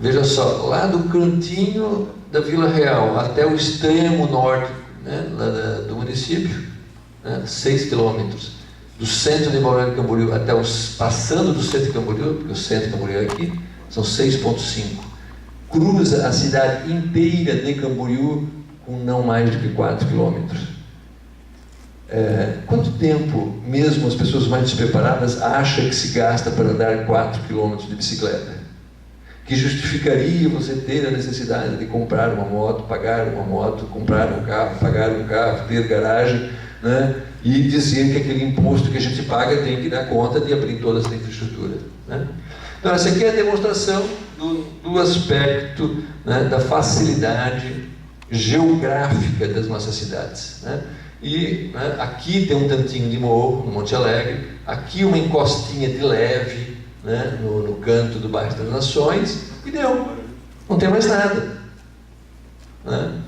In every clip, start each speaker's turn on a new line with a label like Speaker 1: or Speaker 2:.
Speaker 1: Veja só, lá do cantinho da Vila Real até o extremo norte, né, do município, né, 6 quilômetros. Do centro de Balneário Camboriú até passando do centro de Camboriú, porque o centro de Camboriú é aqui, são 6,5. Cruza a cidade inteira de Camboriú com não mais do que 4 quilômetros. Quanto tempo, mesmo as pessoas mais despreparadas, acham que se gasta para andar 4 quilômetros de bicicleta? Que justificaria você ter a necessidade de comprar uma moto, pagar uma moto, comprar um carro, pagar um carro, ter garagem, né? E dizer que aquele imposto que a gente paga tem que dar conta de abrir toda essa infraestrutura, né? Então, essa aqui é a demonstração do aspecto, né, da facilidade geográfica das nossas cidades, né? E, né, aqui tem um tantinho de morro, no Monte Alegre, aqui uma encostinha de leve, né, no canto do bairro das Nações, e deu, não tem mais nada, né?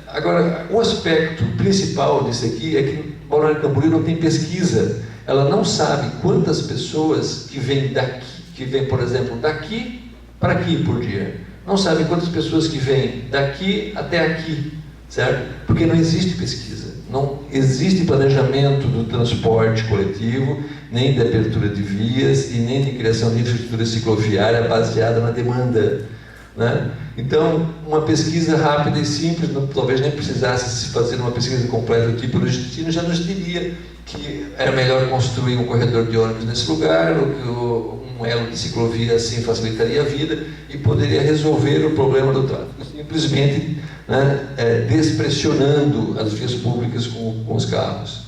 Speaker 1: Agora, o aspecto principal disso aqui é que Balneário Camboriú não tem pesquisa. Ela não sabe quantas pessoas que vêm daqui, por exemplo, daqui para aqui por dia. Não sabe quantas pessoas que vêm daqui até aqui, certo? Porque não existe pesquisa, não existe planejamento do transporte coletivo, nem de abertura de vias e nem de criação de infraestrutura cicloviária baseada na demanda, né? Então, uma pesquisa rápida e simples, talvez nem precisasse se fazer uma pesquisa completa aqui pelo destino, já nos diria que era melhor construir um corredor de ônibus nesse lugar, ou que um elo de ciclovia assim facilitaria a vida e poderia resolver o problema do tráfego, simplesmente, né, despressionando as vias públicas com os carros.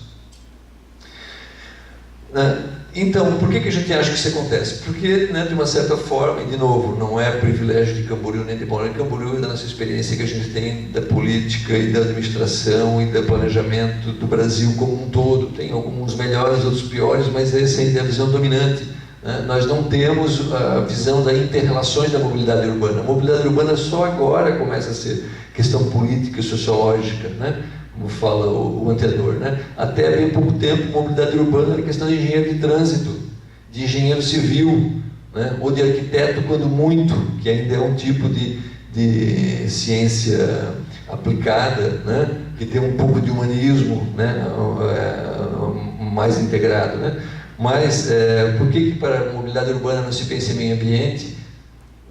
Speaker 1: Então, por que a gente acha que isso acontece? Porque, né, de uma certa forma, e de novo, não é privilégio de Camboriú nem de Balneário Camboriú, é da nossa experiência que a gente tem da política e da administração e do planejamento do Brasil como um todo. Tem alguns melhores, outros piores, mas essa ainda é a visão dominante, né? Nós não temos a visão das inter-relações da mobilidade urbana. A mobilidade urbana só agora começa a ser questão política e sociológica, né? Como fala o anterior, né? Até bem pouco tempo, mobilidade urbana era questão de engenheiro de trânsito, de engenheiro civil, né? Ou de arquiteto, quando muito, que ainda é um tipo de ciência aplicada, né? Que tem um pouco de humanismo, né? Mais integrado, né? Mas por que para a mobilidade urbana não se pensa em meio ambiente,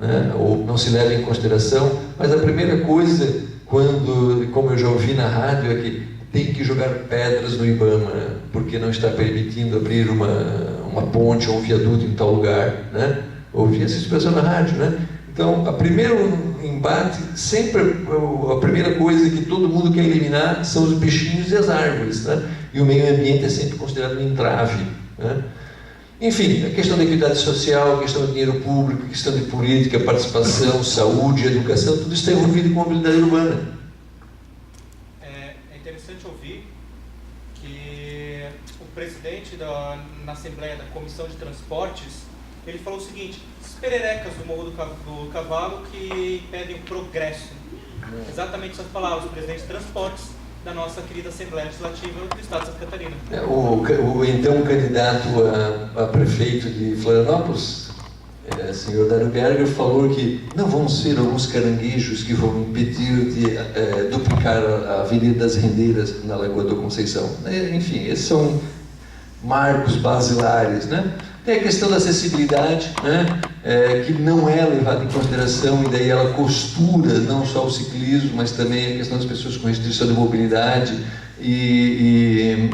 Speaker 1: né? Ou não se leva em consideração? Mas a primeira coisa, como eu já ouvi na rádio, é que tem que jogar pedras no IBAMA, né? Porque não está permitindo abrir uma ponte ou um viaduto em tal lugar, né? Ouvi essa expressão na rádio, né? Então, o primeiro embate, sempre a primeira coisa que todo mundo quer eliminar são os bichinhos e as árvores, né? E o meio ambiente é sempre considerado um entrave, né? Enfim, a questão da equidade social, a questão do dinheiro público, a questão de política, participação, saúde, educação, tudo isso está envolvido com a mobilidade urbana.
Speaker 2: É interessante ouvir que o presidente na Assembleia da Comissão de Transportes, ele falou o seguinte: as pererecas do Morro do Cavalo que impedem o progresso. Exatamente essas palavras, o presidente de Transportes da nossa querida Assembleia Legislativa do Estado de Santa Catarina.
Speaker 1: O então candidato a prefeito de Florianópolis, senhor Dário Berger, falou que não vão ser alguns caranguejos que vão impedir de duplicar a Avenida das Rendeiras na Lagoa da Conceição. Enfim, esses são marcos basilares, né? Tem a questão da acessibilidade, né? Que não é levada em consideração, e daí ela costura não só o ciclismo, mas também a questão das pessoas com restrição de mobilidade e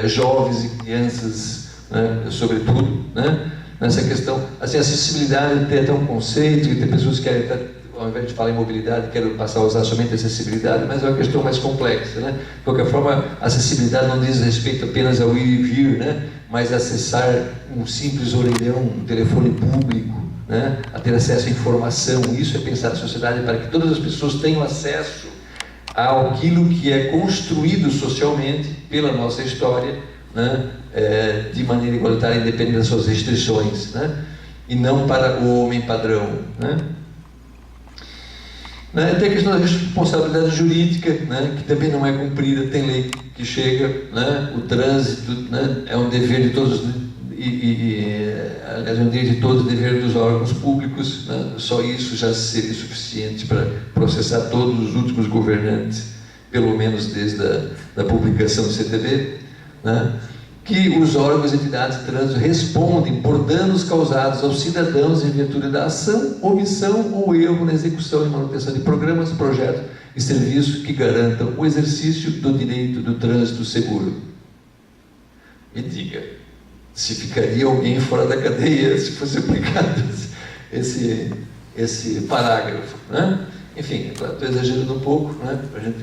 Speaker 1: jovens e crianças, né? Sobretudo, né? Nessa questão, assim, a acessibilidade tem até um conceito, e tem pessoas que querem, ao invés de falar em mobilidade, querem passar a usar somente acessibilidade, mas é uma questão mais complexa, né? De qualquer forma, a acessibilidade não diz respeito apenas ao ir e vir, né? Mas acessar um simples orelhão, um telefone público, né? A ter acesso à informação. Isso é pensar a sociedade para que todas as pessoas tenham acesso àquilo que é construído socialmente pela nossa história, né? De maneira igualitária, independente das suas restrições, né? E não para o homem padrão, né? Tem a questão da responsabilidade jurídica, né? Que também não é cumprida, tem lei que chega, né? O trânsito, né? É um dever de todos aliás, é um direito de todos, dever dos órgãos públicos, né? Só isso já seria suficiente para processar todos os últimos governantes, pelo menos desde a publicação do CTB, né? Que os órgãos e entidades de trânsito respondem por danos causados aos cidadãos em virtude da ação, omissão ou erro na execução e manutenção de programas, projetos e serviços que garantam o exercício do direito do trânsito seguro. Me diga, se ficaria alguém fora da cadeia se fosse aplicado esse parágrafo, né? Enfim, estou exagerando um pouco, né? Para a gente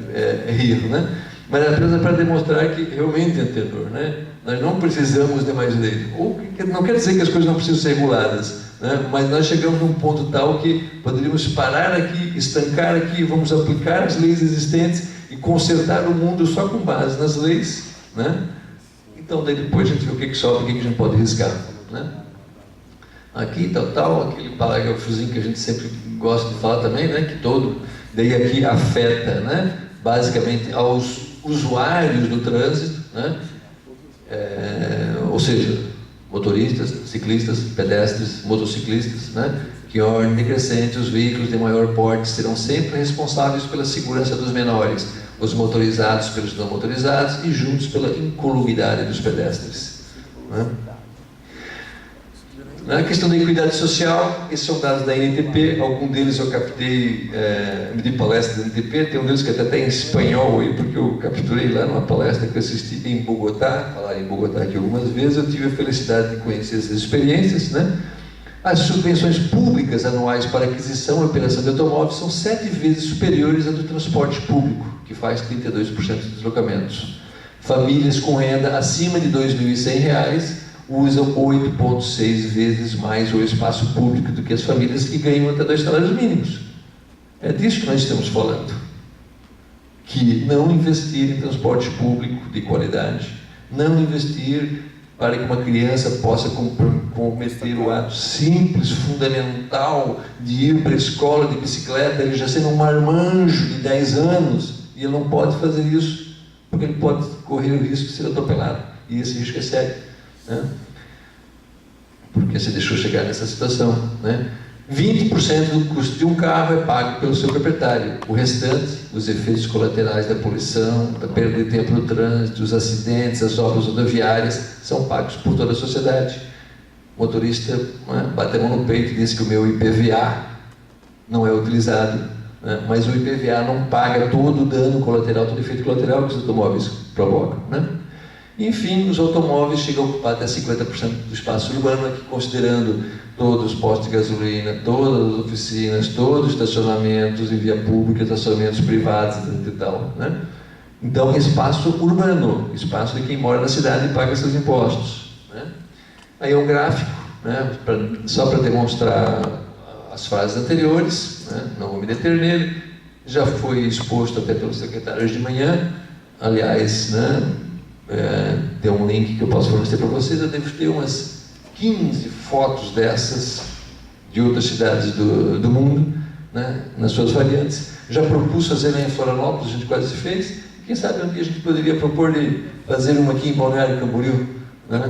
Speaker 1: rir, né? Mas é apenas para demonstrar que realmente é tenor, né? Nós não precisamos de mais lei. Não quer dizer que as coisas não precisam ser reguladas, né? Mas nós chegamos num ponto tal que poderíamos parar aqui, estancar aqui, vamos aplicar as leis existentes e consertar o mundo só com base nas leis, né? Então, daí depois a gente vê o que sobra, o que a gente pode riscar, né? Aqui, aquele parágrafozinho que a gente sempre gosta de falar também, né? Que daí aqui afeta, né? Basicamente aos usuários do trânsito, né? Ou seja, motoristas, ciclistas, pedestres, motociclistas, né? Que em ordem decrescente os veículos de maior porte serão sempre responsáveis pela segurança dos menores, os motorizados pelos não motorizados e juntos pela incolumidade dos pedestres, né? Na questão da equidade social, esses são dados da NTP, algum deles eu captei, me di palestra da NTP, tem um deles que até tem em espanhol aí, porque eu capturei lá numa palestra que eu assisti em Bogotá, falar em Bogotá aqui algumas vezes, eu tive a felicidade de conhecer essas experiências, né? As subvenções públicas anuais para aquisição e operação de automóveis são 7 vezes superiores à do transporte público, que faz 32% dos deslocamentos. Famílias com renda acima de R$ 2.100 usam 8,6 vezes mais o espaço público do que as famílias que ganham até 2 salários mínimos. É disso que nós estamos falando. Que não investir em transporte público de qualidade, não investir para que uma criança possa cometer o ato simples, fundamental, de ir para a escola de bicicleta, ele já sendo um marmanjo de 10 anos, e ele não pode fazer isso, porque ele pode correr o risco de ser atropelado, e esse risco é sério, né? Porque você deixou chegar nessa situação, né? 20% do custo de um carro é pago pelo seu proprietário. O restante, os efeitos colaterais da poluição, da perda de tempo no trânsito, os acidentes, as obras rodoviárias, são pagos por toda a sociedade. O motorista, né, bate a mão no peito e diz que o meu IPVA não é utilizado, né? Mas o IPVA não paga todo o dano colateral, todo o efeito colateral que os automóveis provocam, né? Enfim, os automóveis chegam a ocupar até 50% do espaço urbano, aqui considerando todos os postos de gasolina, todas as oficinas, todos os estacionamentos em via pública, estacionamentos privados e tal, né? Então, espaço urbano, espaço de quem mora na cidade e paga seus impostos, né? Aí é um gráfico, né, só para demonstrar as frases anteriores, né? Não vou me deter nele, já foi exposto até pelos secretários de manhã, aliás, né? Tem um link que eu posso fornecer para vocês, eu devo ter umas 15 fotos dessas de outras cidades do mundo, né, nas suas variantes. Já propus fazer lá em Florianópolis, a gente quase fez. Quem sabe um dia a gente poderia propor de fazer uma aqui em Balneário Camboriú, né?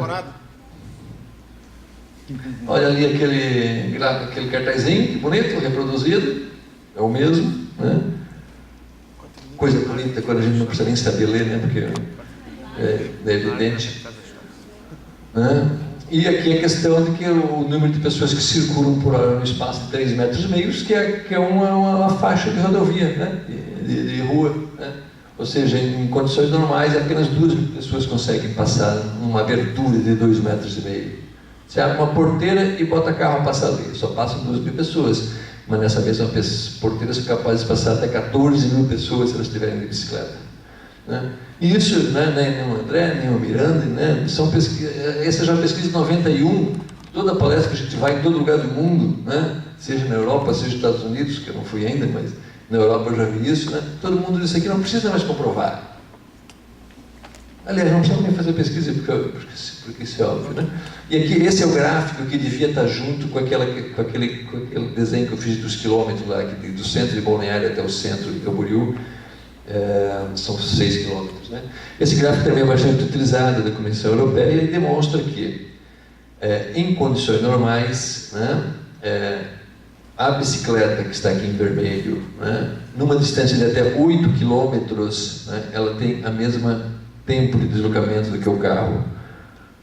Speaker 1: Olha ali aquele cartazinho, que bonito, reproduzido, é o mesmo, né? Coisa bonita quando a gente não precisa nem saber ler, né? Porque é evidente, né? E aqui a questão de que o número de pessoas que circulam por hora no espaço de 3,5 metros, que é uma faixa de rodovia, né? de rua, né? Ou seja, em condições normais apenas 2.000 pessoas conseguem passar numa abertura de 2,5 metros. Você abre uma porteira e bota carro a passar ali, só passam 2.000 pessoas, mas nessa mesma porteira são capazes de passar até 14.000 pessoas se elas estiverem de bicicleta, né? E isso, né, nem o André, nem o Miranda, né, essa já é uma pesquisa de 91, toda palestra que a gente vai em todo lugar do mundo, né, seja na Europa, seja nos Estados Unidos, que eu não fui ainda, mas na Europa eu já vi isso, né, todo mundo diz aqui, não precisa mais comprovar. Aliás, não precisa nem fazer pesquisa, porque isso é óbvio, né? E aqui, esse é o gráfico que devia estar junto com aquele desenho que eu fiz dos quilômetros lá, do centro de Balneário até o centro de Camboriú. São 6 quilômetros, né? Esse gráfico também é bastante utilizado da Comissão Europeia e ele demonstra que em condições normais, né, a bicicleta que está aqui em vermelho, né, numa distância de até 8 quilômetros, né, ela tem a mesma tempo de deslocamento do que o carro,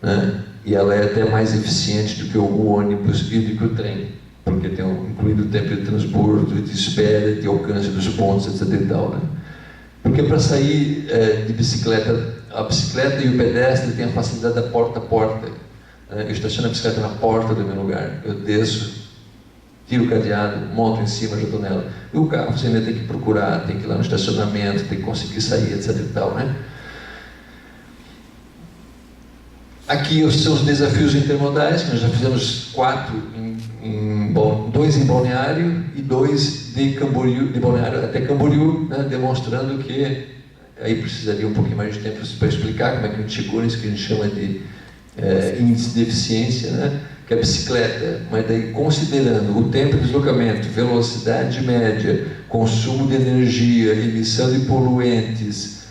Speaker 1: né, e ela é até mais eficiente do que o ônibus e do que o trem, porque tem incluído o tempo de transbordo, de espera, de alcance dos pontos, etc. e tal, né? Porque para sair de bicicleta, a bicicleta e o pedestre têm a facilidade da porta a porta. Eu estaciono a bicicleta na porta do meu lugar, eu desço, tiro o cadeado, monto em cima, já estou nela. E o carro você ainda tem que procurar, tem que ir lá no estacionamento, tem que conseguir sair, etc. e tal, né? Aqui os seus desafios intermodais, que nós já fizemos 4 2 em Balneário e 2 de Camboriú, de Balneário até Camboriú, né, demonstrando que, aí precisaria um pouquinho mais de tempo para explicar como é que a gente chegou nisso que a gente chama de índice de eficiência, né, que a bicicleta, mas daí considerando o tempo de deslocamento, velocidade média, consumo de energia, emissão de poluentes,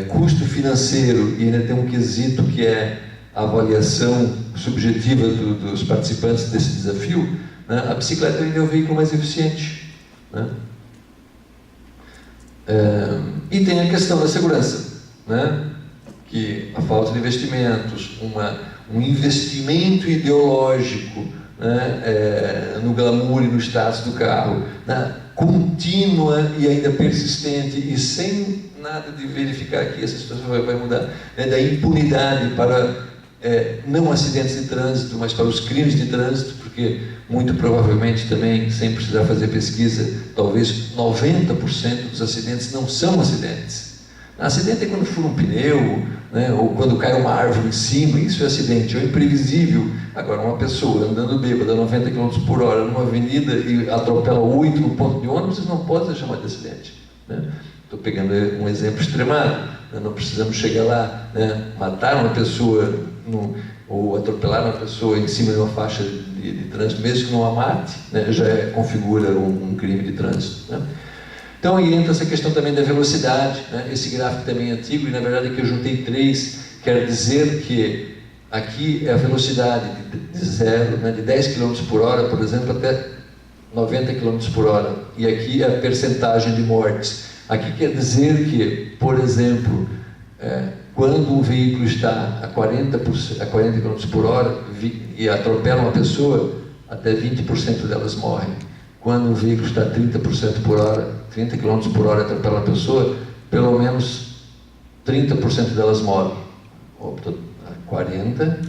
Speaker 1: custo financeiro, e ainda tem um quesito que é a avaliação subjetiva dos participantes desse desafio, né, a bicicleta ainda é o veículo mais eficiente, né? E tem a questão da segurança, né, que a falta de investimentos, um investimento ideológico, né, no glamour e no status do carro, né, contínua e ainda persistente e sem nada de verificar que essa situação vai mudar, né, da impunidade para não acidentes de trânsito, mas para os crimes de trânsito, porque muito provavelmente também, sem precisar fazer pesquisa, talvez 90% dos acidentes não são acidentes. Acidente é quando fura um pneu, né, ou quando cai uma árvore em cima, isso é acidente, é imprevisível. Agora, uma pessoa andando bêbada a 90 km por hora numa avenida e atropela 8 no ponto de ônibus, isso não pode ser chamado de acidente, né? Estou pegando um exemplo extremado, né? Não precisamos chegar lá, né, matar uma pessoa ou atropelar uma pessoa em cima de uma faixa de trânsito, mesmo que não a mate, né, já configura um crime de trânsito, né? Então aí entra essa questão também da velocidade, né? Esse gráfico também é antigo e na verdade aqui eu juntei 3, quer dizer que aqui é a velocidade de 0, né, de 10 km por hora, por exemplo, até 90 km por hora, e aqui é a percentagem de mortes. Aqui quer dizer que, por exemplo, quando um veículo está a 40 km por hora e atropela uma pessoa, até 20% delas morrem. Quando um veículo está a 30% por hora, 30 km por hora e atropela uma pessoa, pelo menos 30% delas morrem. 40,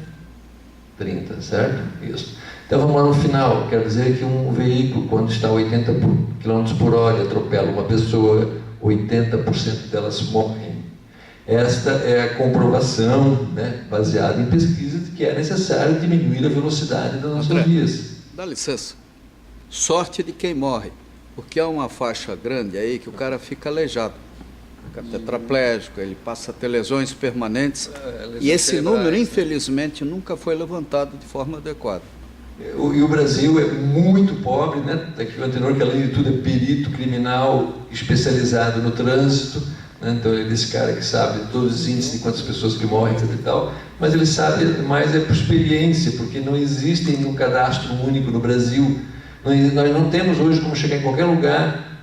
Speaker 1: 30, certo? Isso. Então vamos lá no final, quer dizer que um veículo, quando está a 80 km por hora e atropela uma pessoa, 80% delas morrem. Esta é a comprovação, né, baseada em pesquisa, de que é necessário diminuir a velocidade das nossas vias.
Speaker 3: Dá licença. Sorte de quem morre, porque há uma faixa grande aí que o cara fica aleijado, fica tetraplégico, ele passa a ter lesões permanentes, e esse número, infelizmente, nunca foi levantado de forma adequada.
Speaker 1: E o Brasil é muito pobre, né? Daqui o anterior, que além de tudo é perito criminal especializado no trânsito, né? Então ele é esse cara que sabe todos os índices de quantas pessoas que morrem, etc e tal, mas ele sabe mais por experiência, porque não existe um cadastro único no Brasil. Nós não temos hoje como chegar em qualquer lugar.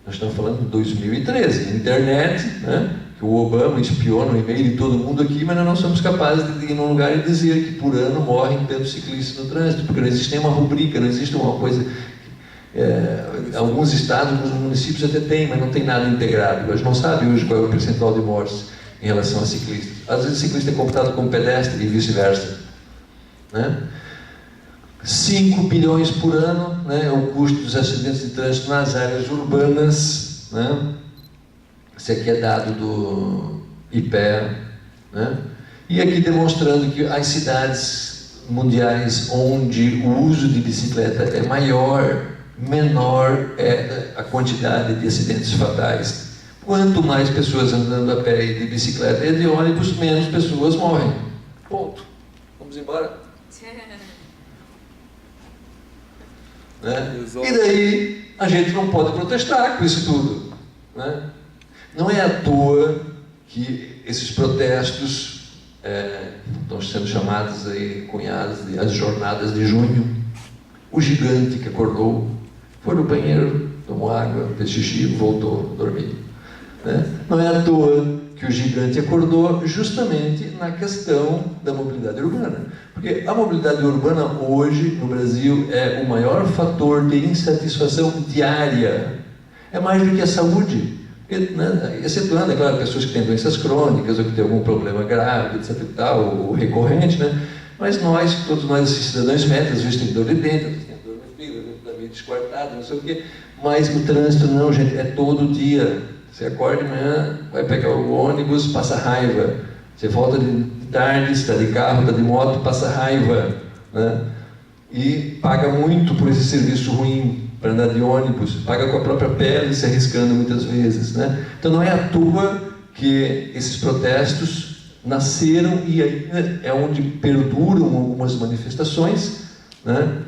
Speaker 1: Nós estamos falando de 2013, internet, né? Que o Obama espiou no e-mail de todo mundo aqui, mas nós não somos capazes de ir num lugar e dizer que por ano morrem tantos ciclistas no trânsito, porque não existe nenhuma rubrica, não existe uma coisa. Alguns estados, alguns municípios até têm, mas não tem nada integrado. Nós não sabemos hoje qual é o percentual de mortes em relação a ciclistas. Às vezes o ciclista é computado como pedestre e vice-versa, né? 5 bilhões por ano, né, é o custo dos acidentes de trânsito nas áreas urbanas, né? Esse aqui é dado do IPEA, né? E aqui demonstrando que as cidades mundiais onde o uso de bicicleta é maior, menor é a quantidade de acidentes fatais. Quanto mais pessoas andando a pé e de bicicleta e de ônibus, menos pessoas morrem. Ponto. Vamos embora. Né? E daí a gente não pode protestar com isso tudo, né? Não é à toa que esses protestos estão sendo chamadas aí, cunhadas de as jornadas de junho. O gigante que acordou, foi no banheiro, tomou água, fez xixi, voltou a dormir. Né? Não é à toa que o gigante acordou justamente na questão da mobilidade urbana. Porque a mobilidade urbana hoje, no Brasil, é o maior fator de insatisfação diária. É mais do que a saúde. Porque, né, excetuando, é claro, pessoas que têm doenças crônicas ou que têm algum problema grave, etc. e tal, ou recorrente, né? Mas nós, todos nós, cidadãos médios, às vezes tem dor de dentro, tem dor no fígado, está meio desquartado, não sei o quê. Mas o trânsito não, gente, é todo dia. Você acorda de manhã, vai pegar o ônibus, passa raiva. Você volta de tarde, está de carro, está de moto, passa raiva. Né? E paga muito por esse serviço ruim para andar de ônibus, paga com a própria pele, se arriscando muitas vezes. Né? Então não é à toa que esses protestos nasceram e ainda é onde perduram algumas manifestações, né?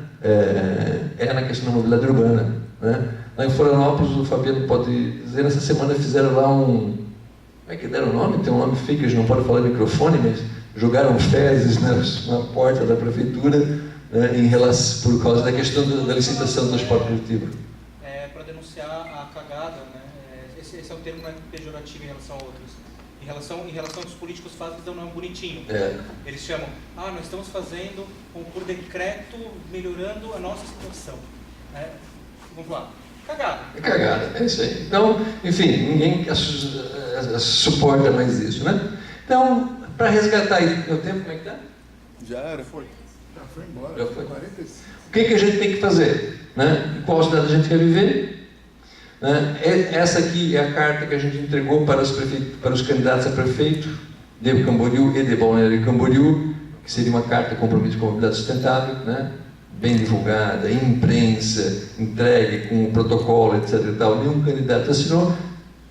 Speaker 1: É na questão da mobilidade urbana. Né? Lá em Florianópolis, o Fabiano pode dizer, nessa semana fizeram lá como é que deram o nome? Tem um nome feio que a gente não pode falar no microfone, mas jogaram fezes na porta da prefeitura, né, por causa da questão da licitação do transporte coletivo.
Speaker 2: Para denunciar a cagada, né? Esse é um termo pejorativo em relação a outros. Em relação aos políticos fazem, então não é bonitinho. Eles chamam, nós estamos fazendo por decreto melhorando a nossa situação. Vamos lá. Cagada.
Speaker 1: É cagada, é isso aí. Então, enfim, ninguém suporta mais isso, né? Então, para resgatar isso, meu tempo, como é que está?
Speaker 4: Já era, foi. Já foi embora.
Speaker 1: Já foi.
Speaker 4: 45.
Speaker 1: O que a gente tem que fazer? Né? Em qual cidade a gente quer viver? Né? Essa aqui é a carta que a gente entregou para os candidatos a prefeito de Camboriú e de Balneário Camboriú, que seria uma carta de compromisso com a mobilidade sustentável, né? Bem divulgada, em imprensa, entregue com o protocolo, etc. e tal. Nenhum candidato assinou,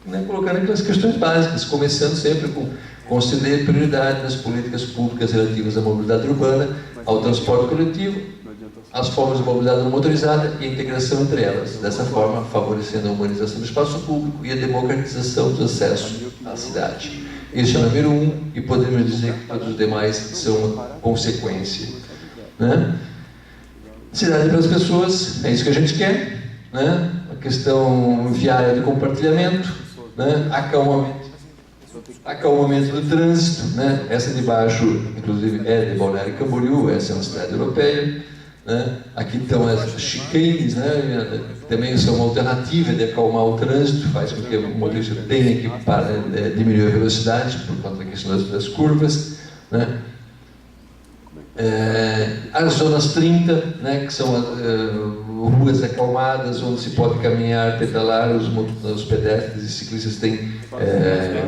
Speaker 1: né, colocando aquelas questões básicas, começando sempre com conceder prioridade nas políticas públicas relativas à mobilidade urbana, ao transporte coletivo, às formas de mobilidade não motorizada e a integração entre elas, dessa forma favorecendo a humanização do espaço público e a democratização do acesso à cidade. Este é o número 1 e podemos dizer que todos os demais são uma consequência. Né? Cidade para as pessoas, é isso que a gente quer, né? A questão viária de compartilhamento, né? Acalmamento do trânsito, né? Essa de baixo, inclusive, é de Balneário Camboriú, essa é uma cidade europeia, né? Aqui estão as chicanes, né? Também são uma alternativa de acalmar o trânsito, faz com que o motorista tenha que diminuir a velocidade por conta da questão das curvas, né? As zonas 30, né, que são ruas acalmadas, onde se pode caminhar, pedalar, os pedestres e ciclistas têm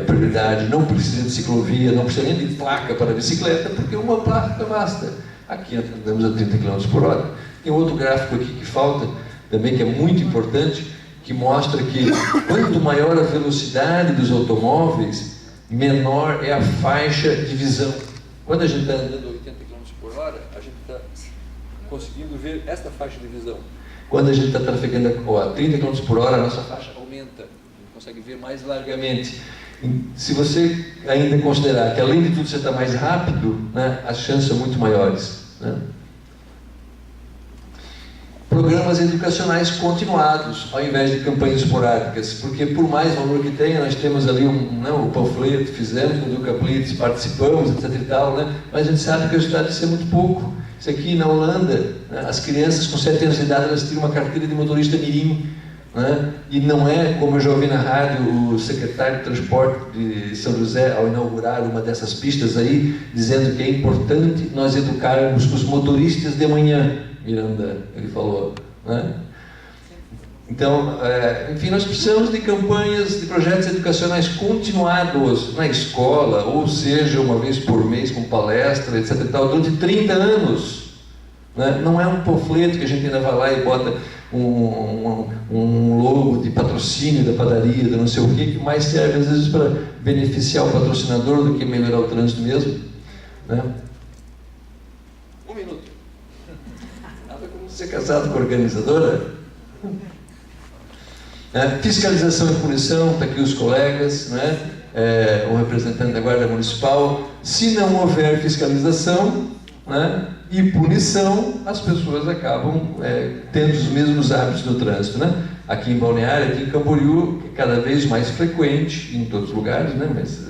Speaker 1: prioridade, não precisa de ciclovia, não precisa nem de placa para bicicleta, porque uma placa basta. Aqui andamos a 30 km por hora. Tem outro gráfico aqui que falta, também que é muito importante, que mostra que quanto maior a velocidade dos automóveis, menor é a faixa de visão. Quando a gente está andando 80 km por hora, a gente está conseguindo ver esta faixa de visão. Quando a gente está trafegando a 30 km por hora, a nossa faixa aumenta, a gente consegue ver mais largamente. Se você ainda considerar que, além de tudo, você está mais rápido, né, as chances são muito maiores. Né? Programas educacionais continuados, ao invés de campanhas esporádicas, porque por mais valor que tenha, nós temos ali o panfleto, fizemos no Educa Blitz, participamos, etc. e tal, né? Mas a gente sabe que o resultado disso é muito pouco. Isso aqui na Holanda, né, as crianças com 7 anos de idade, elas tiram uma carteira de motorista mirim, né? E não é, como eu já ouvi na rádio, o secretário de Transporte de São José, ao inaugurar uma dessas pistas aí, dizendo que é importante nós educarmos os motoristas de manhã, Miranda, ele falou, né? Então, enfim, nós precisamos de campanhas, de projetos educacionais continuados na escola, ou seja, uma vez por mês com palestra, etc. e tal, durante 30 anos. Né? Não é um panfleto que a gente ainda vai lá e bota um logo de patrocínio da padaria, de não sei o que mais serve às vezes para beneficiar o patrocinador do que melhorar o trânsito mesmo. Né? Um minuto. Nada como ser casado com a organizadora. Fiscalização e punição, está aqui os colegas, né? O representante da Guarda Municipal, Se não houver fiscalização, né, e punição, as pessoas acabam tendo os mesmos hábitos do trânsito, né? Aqui em Balneário, aqui em Camboriú, é cada vez mais frequente, em todos os lugares, né? Mas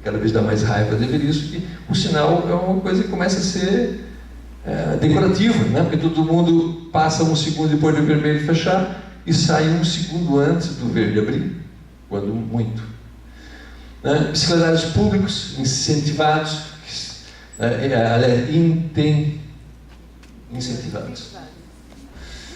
Speaker 1: cada vez dá mais raiva de ver isso, que o sinal é uma coisa que começa a ser decorativa, né? Porque todo mundo passa um segundo depois do vermelho fechar e sai um segundo antes do verde abrir, quando muito. Né? Bicicletários públicos incentivados, incentivados.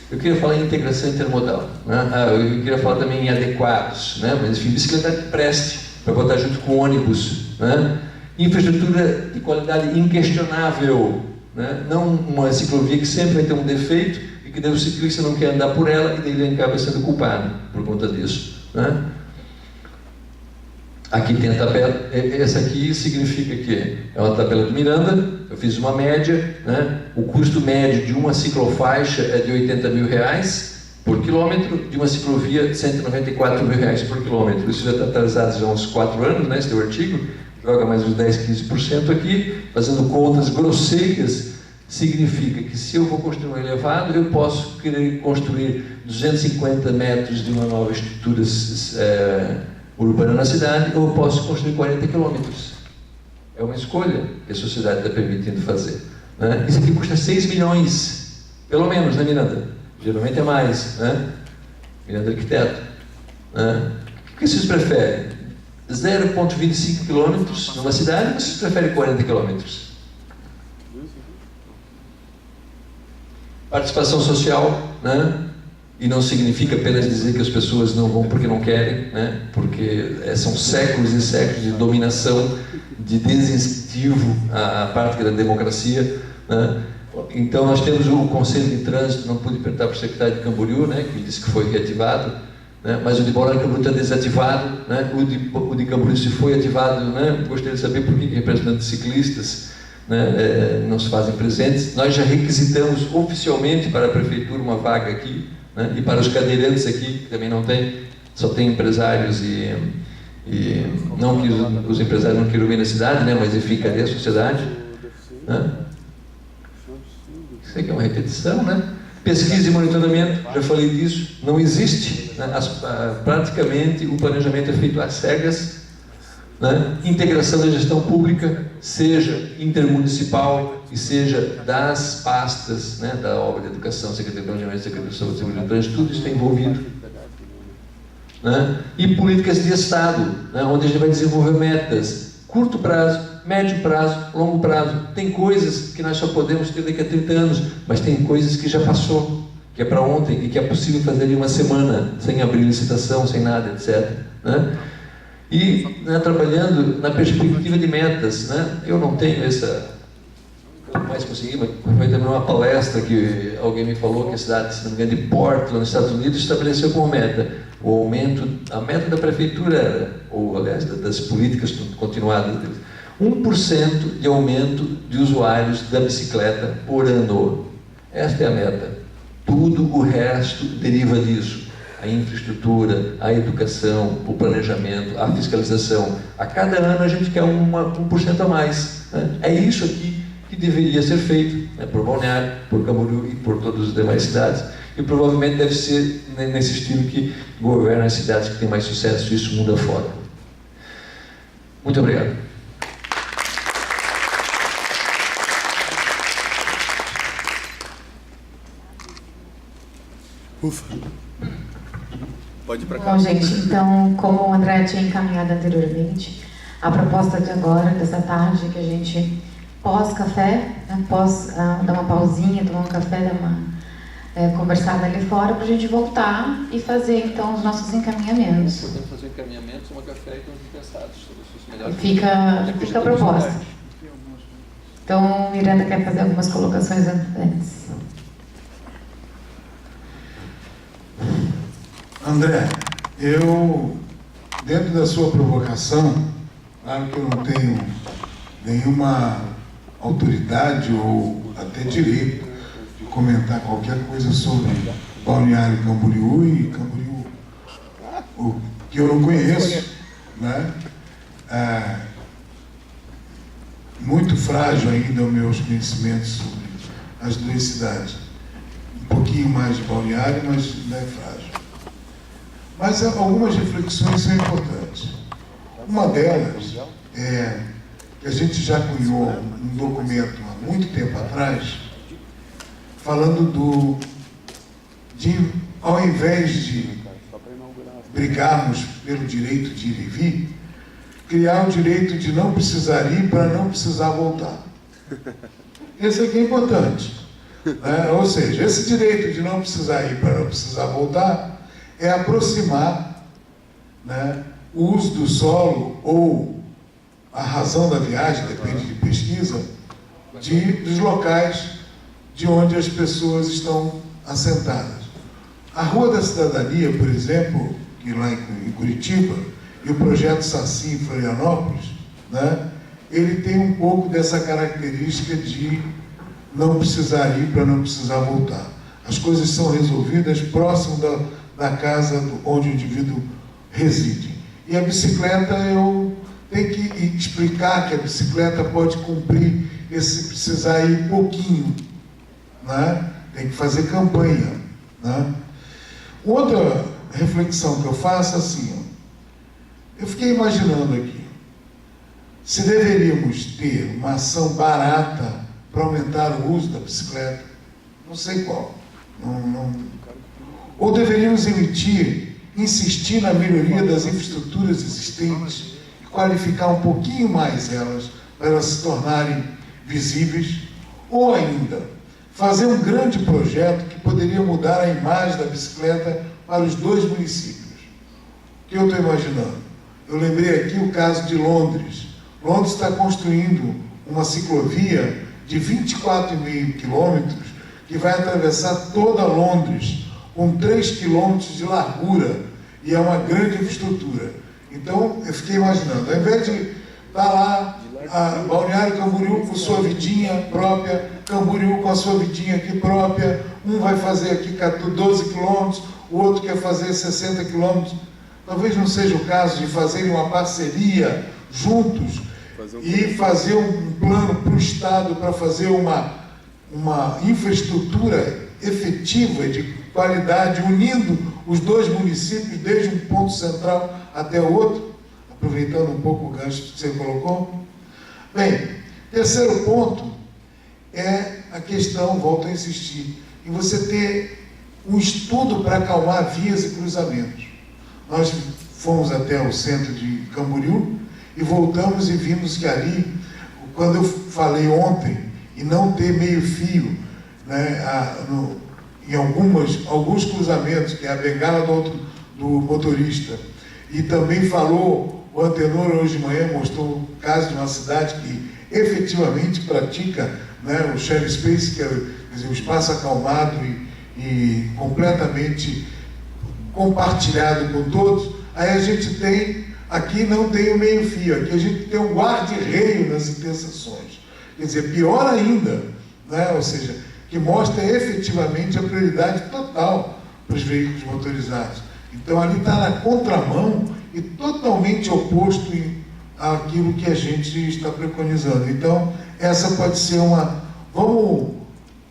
Speaker 1: Eu queria falar em integração intermodal, né? Eu queria falar também em adequados, né? Mas enfim, bicicleta que preste para botar junto com ônibus, né? Infraestrutura de qualidade inquestionável, né? Não uma ciclovia que sempre vai ter um defeito e que daí o ciclista não quer andar por ela e daí ele acaba sendo culpado por conta disso, né? Aqui tem a tabela, essa aqui significa que é uma tabela do Miranda, eu fiz uma média, né? O custo médio de uma ciclofaixa é de R$80 mil por quilômetro, de uma ciclovia R$194 mil por quilômetro. Isso já está atrasado já há uns 4 anos, né? Esse teu artigo, joga mais uns 10-15% aqui, fazendo contas grosseiras, significa que se eu vou construir um elevado, eu posso querer construir 250 metros de uma nova estrutura urbana na cidade, ou eu posso construir 40 quilômetros. É uma escolha que a sociedade está permitindo fazer, né? Isso aqui custa 6 milhões, pelo menos, né, Miranda? Geralmente é mais, né? Miranda arquiteto, né? O que vocês preferem? 0,25 quilômetros numa cidade, ou vocês preferem 40 quilômetros? Participação social, né? E não significa apenas dizer que as pessoas não vão porque não querem, né? Porque são séculos e séculos de dominação, de desincentivo à prática da democracia, né? Então nós temos o Conselho de Trânsito, não pude perguntar para o secretário de Camboriú, né? Que disse que foi reativado, né? Mas o de Balneário Camboriú está desativado, né? O de Camboriú se foi ativado, né? Gostaria de saber por que representantes ciclistas, né? Não se fazem presentes. Nós já requisitamos oficialmente para a prefeitura uma vaga aqui, né? E para os cadeirantes aqui, que também não tem, só tem empresários e não que os empresários não queiram vir na cidade, né? Mas enfim, cadê a sociedade? Né? Isso aqui é uma repetição, né? Pesquisa e monitoramento, já falei disso, não existe, né? Praticamente o planejamento é feito às cegas, né? Integração da gestão pública, seja intermunicipal e seja das pastas, né? Da obra de educação, Secretaria de Planejamento, Secretaria de Saúde, Seguridade e Trânsito, tudo isso está envolvido, né? E políticas de Estado, né? Onde a gente vai desenvolver metas, curto prazo, médio prazo, longo prazo. Tem coisas que nós só podemos ter daqui a 30 anos, mas tem coisas que já passou, que é para ontem e que é possível fazer em uma semana, sem abrir licitação, sem nada, etc. Né? E, né, trabalhando na perspectiva de metas, né? Eu não tenho essa... Eu mais consegui, mas foi também uma palestra que alguém me falou que a cidade, se não me engano, de Portland, nos Estados Unidos, estabeleceu como meta o aumento, a meta da prefeitura era, ou aliás, das políticas continuadas deles, 1% de aumento de usuários da bicicleta por ano. Esta é a meta. Tudo o resto deriva disso. A infraestrutura, a educação, o planejamento, a fiscalização. A cada ano a gente quer 1% a mais, né? É isso aqui que deveria ser feito, né, por Balneário, por Camboriú e por todas as demais cidades. E provavelmente deve ser nesse estilo que governa as cidades que têm mais sucesso, isso muda fora. Muito obrigado.
Speaker 4: Ufa. Pode ir para cá.
Speaker 5: Bom, gente, então, como o André tinha encaminhado anteriormente, a proposta de agora, dessa tarde, que a gente, pós-café, né, dar uma pausinha, tomar um café, dar uma conversada ali fora, para a gente voltar e fazer, então, os nossos encaminhamentos.
Speaker 3: Podemos fazer encaminhamentos, tomar café e estamos interessados sobre os melhores.
Speaker 5: Fica a proposta. Então, Miranda quer fazer algumas colocações antes.
Speaker 6: André, eu, dentro da sua provocação, claro que eu não tenho nenhuma autoridade ou até direito de comentar qualquer coisa sobre Balneário Camboriú e Camboriú, o que eu não conheço, né? muito frágil ainda os meus conhecimentos sobre as duas cidades. Um pouquinho mais de Balneário, mas ainda é frágil. Mas algumas reflexões são importantes. Uma delas é que a gente já cunhou um documento há muito tempo atrás, falando de, ao invés de brigarmos pelo direito de ir e vir, criar o direito de não precisar ir para não precisar voltar. Esse aqui é importante. Né? Ou seja, esse direito de não precisar ir para não precisar voltar é aproximar, né, o uso do solo ou a razão da viagem, depende de pesquisa, dos locais de onde as pessoas estão assentadas. A Rua da Cidadania, por exemplo, que lá em Curitiba, e o projeto Saci em Florianópolis, né, ele tem um pouco dessa característica de não precisar ir para não precisar voltar. As coisas são resolvidas próximo da casa onde o indivíduo reside. E a bicicleta, eu tenho que explicar que a bicicleta pode cumprir esse precisar ir pouquinho, né? Tem que fazer campanha, né? Outra reflexão que eu faço assim, ó, eu fiquei imaginando aqui, se deveríamos ter uma ação barata para aumentar o uso da bicicleta, não sei qual, ou deveríamos insistir na melhoria das infraestruturas existentes e qualificar um pouquinho mais elas para elas se tornarem visíveis, ou ainda fazer um grande projeto que poderia mudar a imagem da bicicleta para os dois municípios. O que eu estou imaginando? Eu lembrei aqui o caso de Londres. Londres está construindo uma ciclovia de 24,5 quilômetros que vai atravessar toda Londres, com 3 quilômetros de largura, e é uma grande infraestrutura. Então, eu fiquei imaginando, ao invés de estar lá, a Balneário Camboriú com sua vidinha própria, Camboriú com a sua vidinha aqui própria, um vai fazer aqui 12 quilômetros, o outro quer fazer 60 quilômetros. Talvez não seja o caso de fazerem uma parceria juntos e fazer um plano para o Estado para fazer uma infraestrutura efetiva de qualidade, unindo os dois municípios, desde um ponto central até o outro, aproveitando um pouco o gancho que você colocou. Bem, terceiro ponto é a questão, volto a insistir, em você ter um estudo para acalmar vias e cruzamentos. Nós fomos até o centro de Camboriú e voltamos e vimos que ali, quando eu falei ontem, e não ter meio-fio, né, em alguns cruzamentos, que é a bengala do motorista, e também falou, o Antenor hoje de manhã mostrou o caso de uma cidade que efetivamente pratica, né, o share space, que é, quer dizer, o espaço acalmado e completamente compartilhado com todos. Aí a gente tem, aqui não tem o meio-fio, aqui a gente tem um guarda-reio nas interseções. Quer dizer, pior ainda, né? Ou seja, que mostra efetivamente a prioridade total para os veículos motorizados. Então ali está na contramão e totalmente oposto àquilo que a gente está preconizando. Então, essa pode ser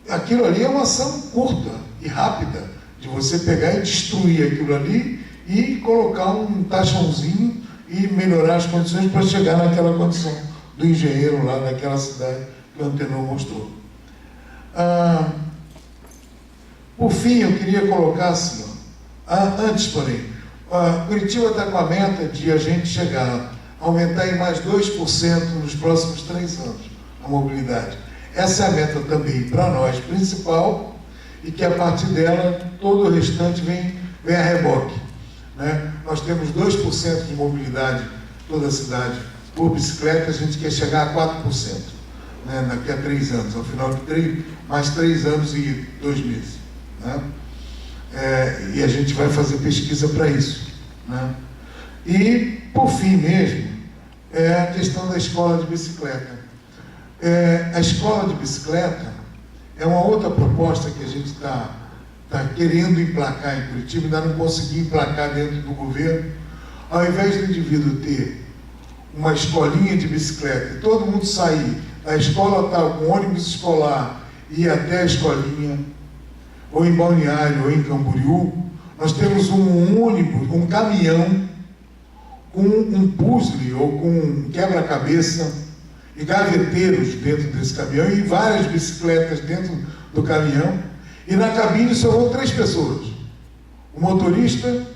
Speaker 6: aquilo ali é uma ação curta e rápida, de você pegar e destruir aquilo ali e colocar um taxãozinho e melhorar as condições para chegar naquela condição do engenheiro lá naquela cidade que o Antenor mostrou. Por fim, eu queria colocar assim, antes, porém, Curitiba está com a meta de a gente chegar, aumentar em mais 2% nos próximos 3 anos a mobilidade. Essa é a meta também para nós principal, e que a partir dela todo o restante vem a reboque, né? Nós temos 2% de mobilidade toda a cidade por bicicleta, a gente quer chegar a 4%, né, daqui a 3 anos, ao final de mais 3 anos e 2 meses, né? E a gente vai fazer pesquisa para isso, né? E, por fim mesmo, é a questão da escola de bicicleta. A escola de bicicleta é uma outra proposta que a gente está querendo emplacar em Curitiba, ainda não consegui emplacar dentro do governo. Ao invés do indivíduo ter uma escolinha de bicicleta e todo mundo sair da escola tal, com ônibus escolar, e ir até a escolinha, ou em Balneário, ou em Camboriú, nós temos um ônibus, um caminhão, com um puzzle ou com um quebra-cabeça e gaveteiros dentro desse caminhão e várias bicicletas dentro do caminhão, e na cabine só vão 3 pessoas: o motorista,